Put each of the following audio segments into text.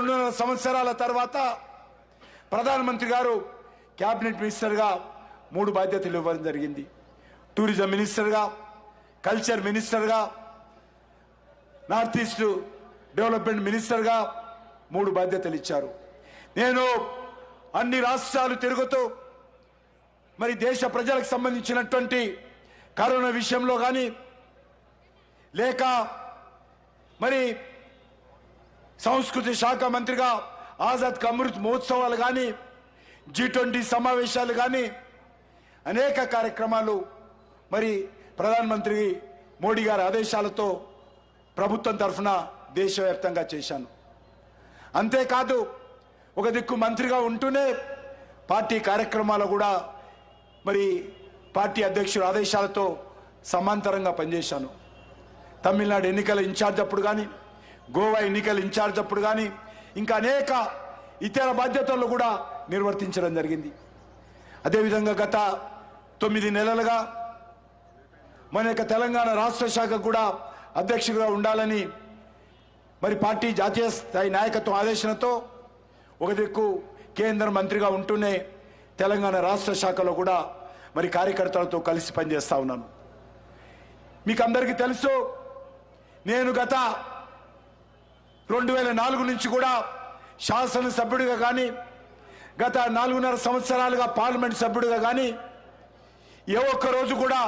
2.5 సంవత్సరాల తర్వాత ప్రధానమంత్రి గారు క్యాబినెట్ మినిస్టర్గా 3 బాధ్యతలు ఇవ్వడం జరిగింది. టూరిజం మినిస్టర్గా, కల్చర్ మినిస్టర్గా, నార్త్ ఈస్ట్ డెవలప్మెంట్ మినిస్టర్గా 3 బాధ్యతలు ఇచ్చారు. నేను అన్ని రాష్ట్రాలు తిరుగుతూ మరి దేశ ప్రజలకు సంబంధించినటువంటి కరోనా విషయంలో కానీ, లేక మరి సంస్కృతి శాఖ మంత్రిగా ఆజాద్ కా అమృత్ మహోత్సవాలు కానీ, G20 సమావేశాలు కానీ అనేక కార్యక్రమాలు మరి ప్రధానమంత్రి మోడీ గారి ఆదేశాలతో ప్రభుత్వం తరఫున దేశవ్యాప్తంగా చేశాను. అంతేకాదు ఒక దిక్కు మంత్రిగా ఉంటూనే పార్టీ కార్యక్రమాలు కూడా మరి పార్టీ అధ్యక్షుడు ఆదేశాలతో సమాంతరంగా పనిచేశాను. తమిళనాడు ఎన్నికల ఇన్ఛార్జ్ అప్పుడు కానీ, గోవా ఎన్నికల ఇన్ఛార్జ్ అప్పుడు కానీ, ఇంకా అనేక ఇతర బాధ్యతలు కూడా నిర్వర్తించడం జరిగింది. అదేవిధంగా గత 9 నెలలుగా మన యొక్క తెలంగాణ రాష్ట్ర శాఖకు కూడా అధ్యక్షుడిగా ఉండాలని మరి పార్టీ జాతీయ స్థాయి నాయకత్వం ఆదేశంతో ఒక దిక్కు కేంద్ర మంత్రిగా ఉంటూనే తెలంగాణ రాష్ట్ర శాఖలో కూడా మరి కార్యకర్తలతో కలిసి పనిచేస్తా ఉన్నాను. మీకు అందరికీ తెలుసు, నేను గత 2004 నుంచి కూడా శాసనసభ్యుడిగా కానీ, గత 4.5 సంవత్సరాలుగా పార్లమెంట్ సభ్యుడిగా కానీ ఏ ఒక్క రోజు కూడా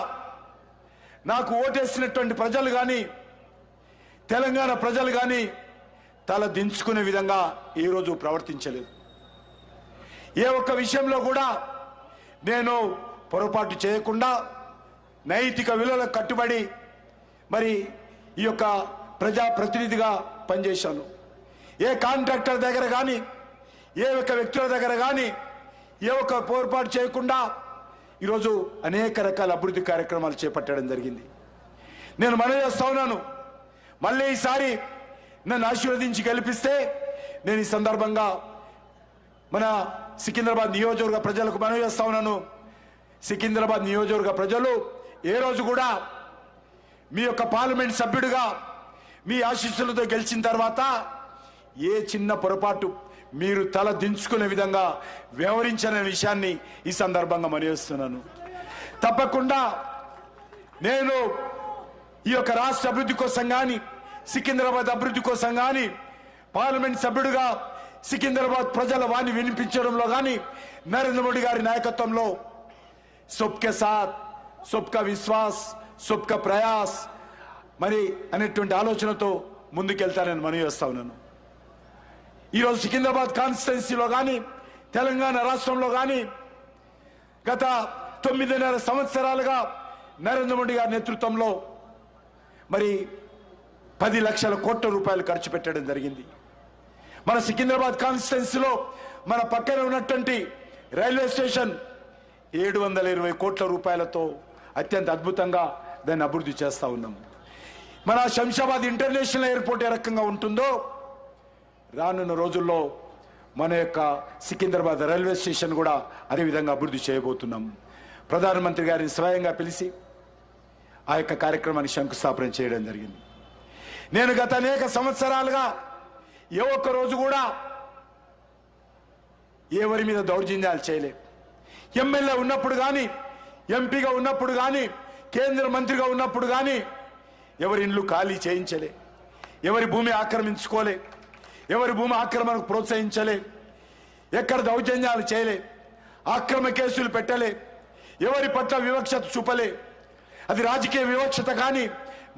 నాకు ఓటేసినటువంటి ప్రజలు కానీ, తెలంగాణ ప్రజలు కానీ తల దించుకునే విధంగా ఈరోజు ప్రవర్తించలేదు. ఏ ఒక్క విషయంలో కూడా నేను పొరపాటు చేయకుండా నైతిక విలువలకు కట్టుబడి మరి ఈ యొక్క ప్రజాప్రతినిధిగా పనిచేశాను. ఏ కాంట్రాక్టర్ దగ్గర కానీ, ఏ ఒక్క వ్యక్తుల దగ్గర కానీ ఏ ఒక్క పొరపాటు చేయకుండా ఈరోజు అనేక రకాల అభివృద్ధి కార్యక్రమాలు చేపట్టడం జరిగింది. నేను మనవి చేస్తా ఉన్నాను, మళ్ళీ ఈసారి నన్ను ఆశీర్వదించి గెలిపిస్తే నేను ఈ సందర్భంగా మన సికింద్రాబాద్ నియోజకవర్గ ప్రజలకు మనవి చేస్తా ఉన్నాను. సికింద్రాబాద్ నియోజకవర్గ ప్రజలు ఏ రోజు కూడా మీ యొక్క పార్లమెంట్ సభ్యుడిగా మీ ఆశీస్సులతో గెలిచిన తర్వాత ఏ చిన్న పొరపాటు మీరు తల దించుకునే విధంగా వ్యవహరించనే విషయాన్ని ఈ సందర్భంగా మనవిస్తున్నాను. తప్పకుండా నేను ఈ యొక్క రాష్ట్ర అభివృద్ధి కోసం కానీ, సికింద్రాబాద్ అభివృద్ధి కోసం కానీ, పార్లమెంట్ సభ్యుడిగా సికింద్రాబాద్ ప్రజల వాణి వినిపించడంలో కానీ నరేంద్ర మోడీ గారి నాయకత్వంలో సబ్కే సాత్, సబ్కా విశ్వాస్, సబ్కా ప్రయాస్ మరి అనేటువంటి ఆలోచనతో ముందుకెళ్తానని మనవి చేస్తా ఉన్నాను. ఈరోజు సికింద్రాబాద్ కాన్స్టిట్యున్సీలో కానీ, తెలంగాణ రాష్ట్రంలో కానీ గత 9.5 సంవత్సరాలుగా నరేంద్ర మోడీ గారి నేతృత్వంలో మరి 10 లక్షల కోట్ల రూపాయలు ఖర్చు పెట్టడం జరిగింది. మన సికింద్రాబాద్ కాన్స్టిట్యున్సీలో మన పక్కన ఉన్నటువంటి రైల్వే స్టేషన్ 720 కోట్ల రూపాయలతో అత్యంత అద్భుతంగా దాన్ని అభివృద్ధి చేస్తూ ఉన్నాం. మన శంషాబాద్ ఇంటర్నేషనల్ ఎయిర్పోర్ట్ ఏ రకంగా ఉంటుందో రానున్న రోజుల్లో మన యొక్క సికింద్రాబాద్ రైల్వే స్టేషన్ కూడా అదేవిధంగా అభివృద్ధి చేయబోతున్నాం. ప్రధానమంత్రి గారిని స్వయంగా పిలిచి ఆ యొక్క కార్యక్రమాన్ని శంకుస్థాపన చేయడం జరిగింది. నేను గత అనేక సంవత్సరాలుగా ఏ ఒక్క రోజు కూడా ఎవరి మీద దౌర్జన్యాలు చేయలే. ఎమ్మెల్యే ఉన్నప్పుడు కానీ, ఎంపీగా ఉన్నప్పుడు కానీ, కేంద్ర మంత్రిగా ఉన్నప్పుడు కానీ ఎవరి ఇండ్లు ఖాళీ చేయించలే, ఎవరి భూమి ఆక్రమించుకోలే, ఎవరి భూమి ఆక్రమణకు ప్రోత్సహించలే, ఎక్కడ దౌర్జన్యాలు చేయలే, ఆక్రమ కేసులు పెట్టలే, ఎవరి పట్ల వివక్షత చూపలే. అది రాజకీయ వివక్షత కానీ,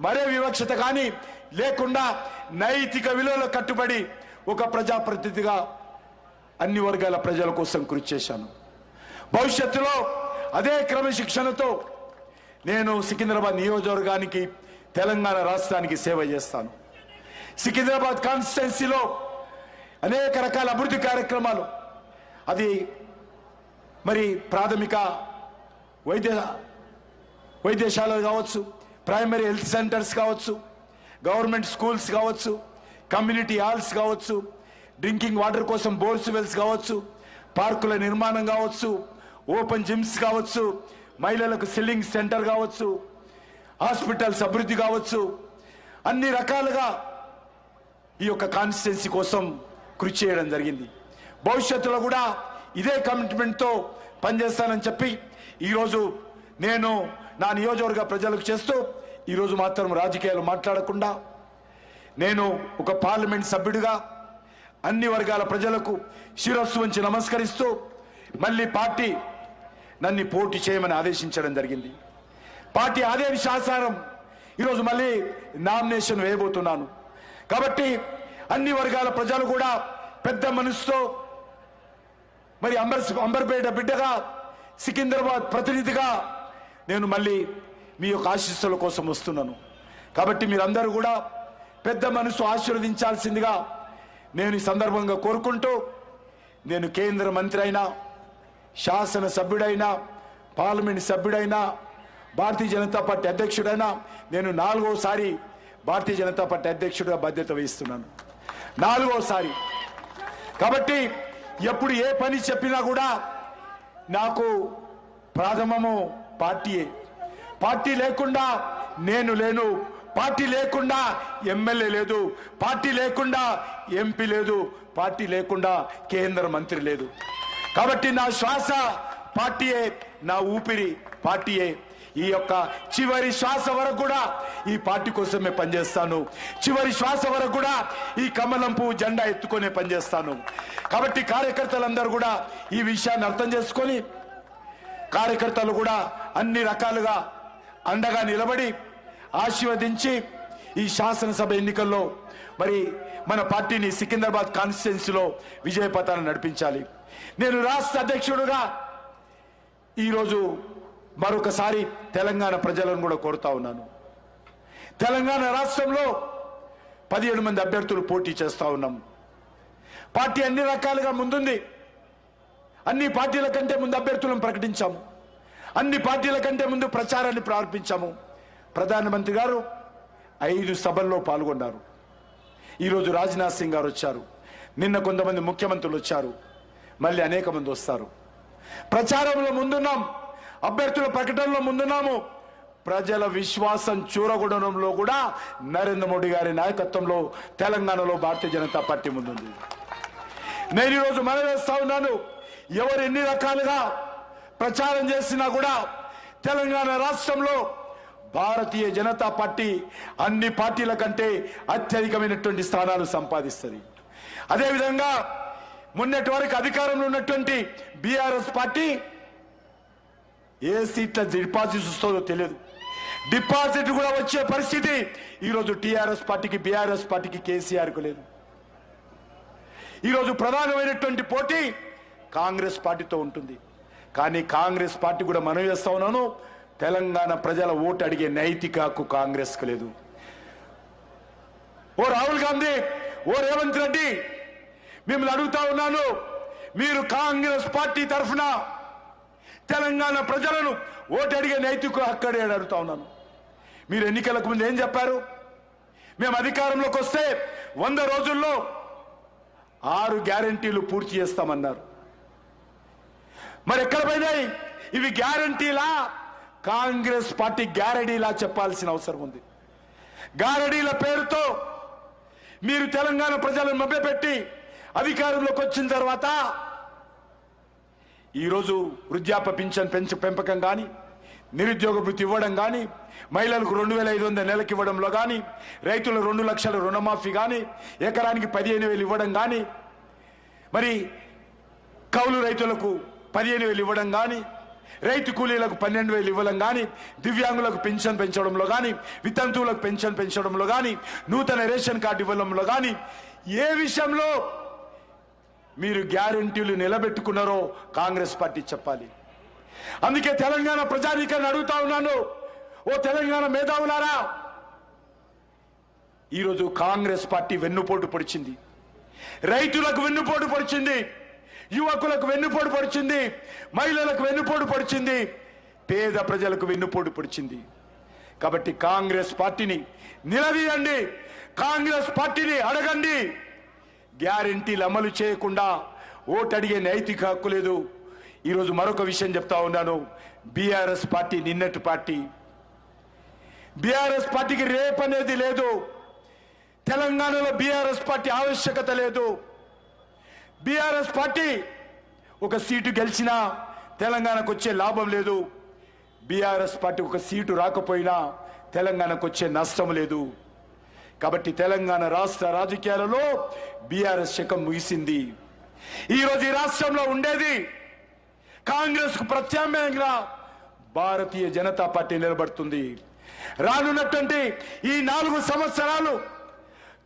మరే వివక్షత కానీ లేకుండా నైతిక విలువలకు కట్టుబడి ఒక ప్రజాప్రతినిధిగా అన్ని వర్గాల ప్రజల కోసం కృషి చేశాను. భవిష్యత్తులో అదే క్రమశిక్షణతో నేను సికింద్రాబాద్ నియోజకవర్గానికి, తెలంగాణ రాష్ట్రానికి సేవ చేస్తాను. సికింద్రాబాద్ కాన్స్టిట్యున్సీలో అనేక రకాల అభివృద్ధి కార్యక్రమాలు, అది మరి ప్రాథమిక వైద్యశాలలు కావచ్చు, ప్రైమరీ హెల్త్ సెంటర్స్ కావచ్చు, గవర్నమెంట్ స్కూల్స్ కావచ్చు, కమ్యూనిటీ హాల్స్ కావచ్చు, డ్రింకింగ్ వాటర్ కోసం బోర్స్ వెల్స్ కావచ్చు, పార్కుల నిర్మాణం కావచ్చు, ఓపెన్ జిమ్స్ కావచ్చు, మహిళలకు సిల్లింగ్ సెంటర్ కావచ్చు, హాస్పిటల్స్ అభివృద్ధి కావచ్చు, అన్ని రకాలుగా ఈ యొక్క కాన్స్టిట్యున్సీ కోసం కృషి చేయడం జరిగింది. భవిష్యత్తులో కూడా ఇదే కమిట్మెంట్తో పనిచేస్తానని చెప్పి ఈరోజు నేను నా నియోజకవర్గ ప్రజలకు చేస్తూ ఈరోజు మాత్రం రాజకీయాలు మాట్లాడకుండా నేను ఒక పార్లమెంట్ సభ్యుడిగా అన్ని వర్గాల ప్రజలకు శిరస్సు వంచి నమస్కరిస్తూ మళ్ళీ పార్టీ నన్ను పోటీ చేయమని ఆదేశించడం జరిగింది. పార్టీ ఆదేశానుసారం ఈరోజు మళ్ళీ నామినేషన్ వేయబోతున్నాను. కాబట్టి అన్ని వర్గాల ప్రజలు కూడా పెద్ద మనసుతో మరి అంబర్పేట బిడ్డగా సికింద్రాబాద్ ప్రతినిధిగా నేను మళ్ళీ మీ యొక్క ఆశీస్సుల కోసం వస్తున్నాను. కాబట్టి మీరందరూ కూడా పెద్ద మనసు ఆశీర్వదించాల్సిందిగా నేను ఈ సందర్భంగా కోరుకుంటూ నేను కేంద్ర మంత్రి అయినా శాసన సభ్యుడైనా పార్లమెంట్ సభ్యుడైనా భారతీయ జనతా పార్టీ అధ్యక్షుడైనా నేను 4వసారి భారతీయ జనతా పార్టీ అధ్యక్షుడిగా బాధ్యత వహిస్తున్నాను. 4వసారి. కాబట్టి ఎప్పుడు ఏ పని చెప్పినా కూడా నాకు ప్రాథమము పార్టీయే. పార్టీ లేకుండా నేను లేను, పార్టీ లేకుండా ఎమ్మెల్యే లేదు, పార్టీ లేకుండా ఎంపీ లేదు, పార్టీ లేకుండా కేంద్ర మంత్రి లేదు. కాబట్టి నా శ్వాస పార్టీయే, నా ఊపిరి పార్టీయే. ఈ యొక్క చివరి శ్వాస వరకు కూడా ఈ పార్టీ కోసమే పనిచేస్తాను. చివరి శ్వాస వరకు కూడా ఈ కమలం పువ్వు జెండా ఎత్తుకునే పనిచేస్తాను. కాబట్టి కార్యకర్తలందరూ కూడా ఈ విషయాన్ని అర్థం చేసుకొని కార్యకర్తలు కూడా అన్ని రకాలుగా అండగా నిలబడి ఆశీర్వదించి ఈ శాసనసభ ఎన్నికల్లో మరి మన పార్టీని సికింద్రాబాద్ కాన్స్టిట్యున్సీలో విజయపథాన్ని నడిపించాలి. నేను రాష్ట్ర అధ్యక్షుడుగా ఈరోజు మరొకసారి తెలంగాణ ప్రజలను కూడా కోరుతా ఉన్నాను. తెలంగాణ రాష్ట్రంలో 17 మంది అభ్యర్థులు పోటీ చేస్తా ఉన్నాం. పార్టీ అన్ని రకాలుగా ముందుంది. అన్ని పార్టీల కంటే ముందు అభ్యర్థులను ప్రకటించాము. అన్ని పార్టీల కంటే ముందు ప్రచారాన్ని ప్రారంభించాము. ప్రధానమంత్రి గారు 5 సభల్లో పాల్గొన్నారు. ఈరోజు రాజ్నాథ్ సింగ్ గారు వచ్చారు. నిన్న కొంతమంది ముఖ్యమంత్రులు వచ్చారు. మళ్ళీ అనేక మంది వస్తారు. ప్రచారంలో ముందున్నాం, అభ్యర్థుల ప్రకటనలో ముందున్నాము. ప్రజల విశ్వాసం చూరగొనడంలో కూడా నరేంద్ర మోడీ గారి నాయకత్వంలో తెలంగాణలో భారతీయ జనతా పార్టీ ముందుంది. నేను ఈరోజు మనవేస్తా ఉన్నాను, ఎవరు ఎన్ని రకాలుగా ప్రచారం చేసినా కూడా తెలంగాణ రాష్ట్రంలో భారతీయ జనతా పార్టీ అన్ని పార్టీల కంటే అత్యధికమైనటువంటి స్థానాలు సంపాదిస్తుంది. అదేవిధంగా మొన్నటి వరకు అధికారంలో ఉన్నటువంటి బీఆర్ఎస్ పార్టీ ఏ సీట్ల డిపాజిట్ వస్తుందో తెలియదు. డిపాజిట్ కూడా వచ్చే పరిస్థితి ఈరోజు టీఆర్ఎస్ పార్టీకి, బీఆర్ఎస్ పార్టీకి, కేసీఆర్కు లేదు. ఈరోజు ప్రధానమైనటువంటి పోటీ కాంగ్రెస్ పార్టీతో ఉంటుంది. కానీ కాంగ్రెస్ పార్టీ కూడా మనం చేస్తా ఉన్నాను, తెలంగాణ ప్రజల ఓటు అడిగే నైతిక హక్కు కాంగ్రెస్కు లేదు. ఓ రాహుల్ గాంధీ, ఓ రేవంత్ రెడ్డి, మిమ్మల్ని అడుగుతా ఉన్నాను, మీరు కాంగ్రెస్ పార్టీ తరఫున తెలంగాణ ప్రజలను ఓటు అడిగే నైతిక హక్కు అడుగుతా ఉన్నాను. మీరు ఎన్నికలకు ముందు ఏం చెప్పారు? మేము అధికారంలోకి వస్తే 100 రోజుల్లో 6 గ్యారంటీలు పూర్తి చేస్తామన్నారు. మరి ఎక్కడ పోయినాయి ఇవి? గ్యారంటీలా, కాంగ్రెస్ పార్టీ గ్యారంటీలా చెప్పాల్సిన అవసరం ఉంది. గ్యారంటీల పేరుతో మీరు తెలంగాణ ప్రజలను మభ్యపెట్టి అధికారంలోకి వచ్చిన తర్వాత ఈరోజు వృద్ధాప్య పింఛన్ పెంపకం కానీ, నిరుద్యోగ వృత్తి ఇవ్వడం కానీ, మహిళలకు 2500 నెలకు ఇవ్వడంలో కానీ, రైతులకు 2 లక్షల రుణమాఫీ కానీ, ఎకరానికి 15,000 ఇవ్వడం కానీ, మరి కౌలు రైతులకు 15,000 ఇవ్వడం కానీ, రైతు కూలీలకు 12,000 ఇవ్వడం కానీ, దివ్యాంగులకు పెన్షన్ పెంచడంలో కానీ, వితంతువులకు పెన్షన్ పెంచడంలో కానీ, నూతన రేషన్ కార్డు ఇవ్వడంలో కానీ, ఏ విషయంలో మీరు గ్యారంటీలు నిలబెట్టుకున్నారో కాంగ్రెస్ పార్టీ చెప్పాలి. అందుకే తెలంగాణ ప్రజానీకాన్ని అడుగుతా ఉన్నాను, ఓ తెలంగాణ మేధావులారా, ఈరోజు కాంగ్రెస్ పార్టీ వెన్నుపోటు పొడిచింది. రైతులకు వెన్నుపోటు పొడిచింది, యువకులకు వెన్నుపోటు పొడిచింది, మహిళలకు వెన్నుపోటు పొడిచింది, పేద ప్రజలకు వెన్నుపోటు పొడిచింది. కాబట్టి కాంగ్రెస్ పార్టీని నిలదీయండి, కాంగ్రెస్ పార్టీని అడగండి. గ్యారంటీలు అమలు చేయకుండా ఓటు అడిగే నైతిక హక్కు లేదు. ఈరోజు మరొక విషయం చెప్తా ఉన్నాను, బీఆర్ఎస్ పార్టీ నిన్నటి పార్టీ. బీఆర్ఎస్ పార్టీకి రేపు అనేది లేదు. తెలంగాణలో బీఆర్ఎస్ పార్టీ ఆవశ్యకత లేదు. బీఆర్ఎస్ పార్టీ ఒక సీటు గెలిచినా తెలంగాణకు వచ్చే లాభం లేదు, బీఆర్ఎస్ పార్టీ ఒక సీటు రాకపోయినా తెలంగాణకు వచ్చే నష్టం లేదు. కాబట్టి తెలంగాణ రాష్ట్ర రాజకీయాలలో బీఆర్ఎస్ శకం ముగిసింది. ఈరోజు ఈ రాష్ట్రంలో ఉండేది కాంగ్రెస్ కు ప్రత్యామ్నాయంగా భారతీయ జనతా పార్టీ నిలబడుతుంది. రానున్నటువంటి ఈ 4 సంవత్సరాలు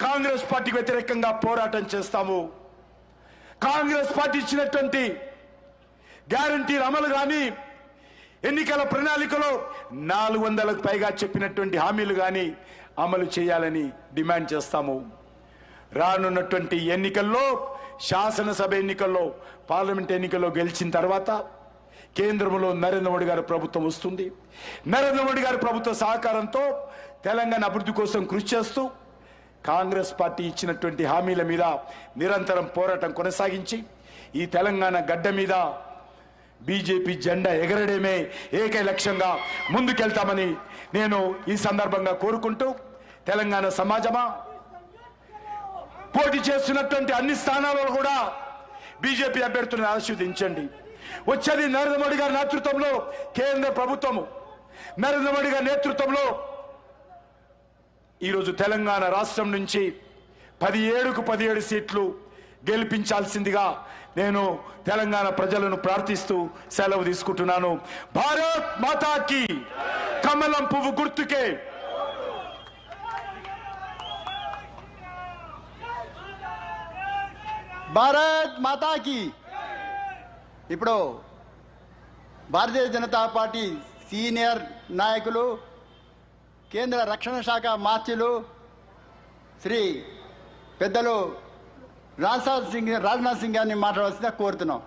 కాంగ్రెస్ పార్టీకి వ్యతిరేకంగా పోరాటం చేస్తాము. కాంగ్రెస్ పార్టీ ఇచ్చినటువంటి గ్యారంటీల అమలు కానీ, ఎన్నికల ప్రణాళికలో 400కు పైగా చెప్పినటువంటి హామీలు కానీ అమలు చేయాలని డిమాండ్ చేస్తాము. రానున్నటువంటి ఎన్నికల్లో, శాసనసభ ఎన్నికల్లో, పార్లమెంట్ ఎన్నికల్లో గెలిచిన తర్వాత కేంద్రంలో నరేంద్ర మోడీ గారి ప్రభుత్వం వస్తుంది. నరేంద్ర మోడీ గారి ప్రభుత్వ సహకారంతో తెలంగాణ అభివృద్ధి కోసం కృషి చేస్తూ కాంగ్రెస్ పార్టీ ఇచ్చినటువంటి హామీల మీద నిరంతరం పోరాటం కొనసాగించి ఈ తెలంగాణ గడ్డ మీద బీజేపీ జెండా ఎగరడమే ఏకై లక్ష్యంగా ముందుకెళ్తామని నేను ఈ సందర్భంగా కోరుకుంటూ, తెలంగాణ సమాజమా, పోటీ చేస్తున్నటువంటి అన్ని స్థానాలలో కూడా బీజేపీ అభ్యర్థులను ఆశీర్వదించండి. వచ్చేది నరేంద్ర మోడీ గారి నేతృత్వంలో కేంద్ర ప్రభుత్వము, నరేంద్ర మోడీ గారి నేతృత్వంలో ఈరోజు తెలంగాణ రాష్ట్రం నుంచి 17కు 17 సీట్లు గెలిపించాల్సిందిగా నేను తెలంగాణ ప్రజలను ప్రార్థిస్తూ సెలవు తీసుకుంటున్నాను. భారత్ మాతాకి, కమలం పువ్వు గుర్తుకే. భారత్ మాతాకి. ఇప్పుడు భారతీయ జనతా పార్టీ సీనియర్ నాయకులు, కేంద్ర రక్షణ శాఖ మార్చిలు శ్రీ పెద్దలు రాజ్నాథ్ సింగ్ గారిని మాట్లాడాల్సిందిగా కోరుతున్నాం.